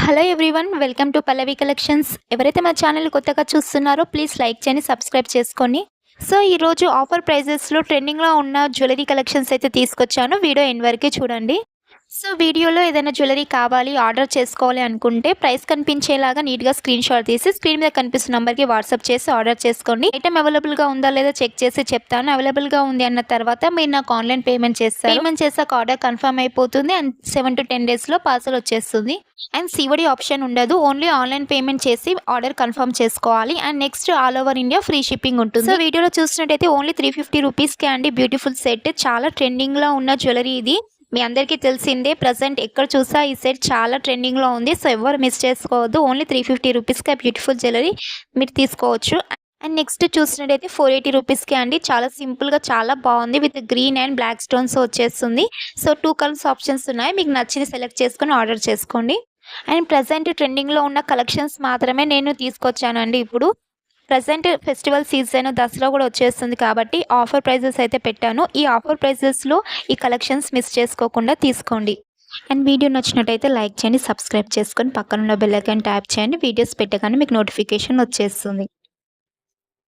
Hello everyone, welcome to Pallavi collections. ఎవరైతే మా channel కొత్తగా చూస్తున్నారో ప్లీజ్ లైక్ చేయండి, సబ్స్క్రైబ్ చేసుకోండి. సో ఈరోజు ఆఫర్ ప్రైజెస్లో ట్రెండింగ్లో ఉన్న జ్యువెలరీ కలెక్షన్స్ అయితే తీసుకొచ్చాను. వీడియో ఎండ్ వరకు చూడండి. సో వీడియోలో ఏదైనా జ్యువెలరీ కావాలి, ఆర్డర్ చేసుకోవాలి అనుకుంటే ప్రైస్ కనిపించేలాగా నీట్గా స్క్రీన్ షాట్ తీసి స్క్రీన్ మీద కనిపిస్తున్న నెంబర్కి వాట్సాప్ చేసి ఆర్డర్ చేసుకోండి. ఐటమ్ అవైలబుల్గా ఉందా లేదా చెక్ చేసి చెప్తాను. అవైలబుల్గా ఉంది అన్న తర్వాత మీరు నాకు ఆన్లైన్ పేమెంట్ చేస్తారు. పేమెంట్ చేసాక ఆర్డర్ కన్ఫర్మ్ అయిపోతుంది అండ్ 7 to 10 డేస్లో పార్సల్ వచ్చేస్తుంది. అండ్ సివడి ఆప్షన్ ఉండదు. ఓన్లీ ఆన్లైన్ పేమెంట్ చేసి ఆర్డర్ కన్ఫర్మ్ చేసుకోవాలి. And next all over India free shipping ఉంటుంది. సో వీడియోలో చూసినట్టయితే ఓన్లీ 350 రూపీస్కే అండి బ్యూటిఫుల్ సెట్. చాలా ట్రెండింగ్లో ఉన్న జ్యువెలరీ ఇది. మీ అందరికీ తెలిసిందే, ప్రజెంట్ ఎక్కడ చూసా ఈ సెట్ చాలా ట్రెండింగ్లో ఉంది. సో ఎవరు మిస్ చేసుకోవద్దు. ఓన్లీ 350 రూపీస్కి బ్యూటిఫుల్ జ్యువెలరీ మీరు తీసుకోవచ్చు. అండ్ నెక్స్ట్ చూసినట్టయితే 480 రూపీస్కి అండి. చాలా సింపుల్గా చాలా బాగుంది. With green and black stones వచ్చేస్తుంది. సో 2 కలర్స్ ఆప్షన్స్ ఉన్నాయి. మీకు నచ్చింది సెలెక్ట్ చేసుకొని ఆర్డర్ చేసుకోండి. అండ్ ప్రజెంట్ ట్రెండింగ్లో ఉన్న కలెక్షన్స్ మాత్రమే నేను తీసుకొచ్చానండి. ఇప్పుడు ప్రజెంట్ ఫెస్టివల్ సీజన్, దసరా కూడా వచ్చేస్తుంది కాబట్టి ఆఫర్ ప్రైజెస్ అయితే పెట్టాను. ఈ ఆఫర్ ప్రైజెస్లో ఈ కలెక్షన్స్ మిస్ చేసుకోకుండా తీసుకోండి. అండ్ వీడియో నచ్చినట్టయితే లైక్ చేయండి, సబ్స్క్రైబ్ చేసుకొని పక్కనున్న బెల్ ఐకాన్ ట్యాప్ చేయండి. వీడియోస్ పెట్టగానే మీకు నోటిఫికేషన్ వచ్చేస్తుంది.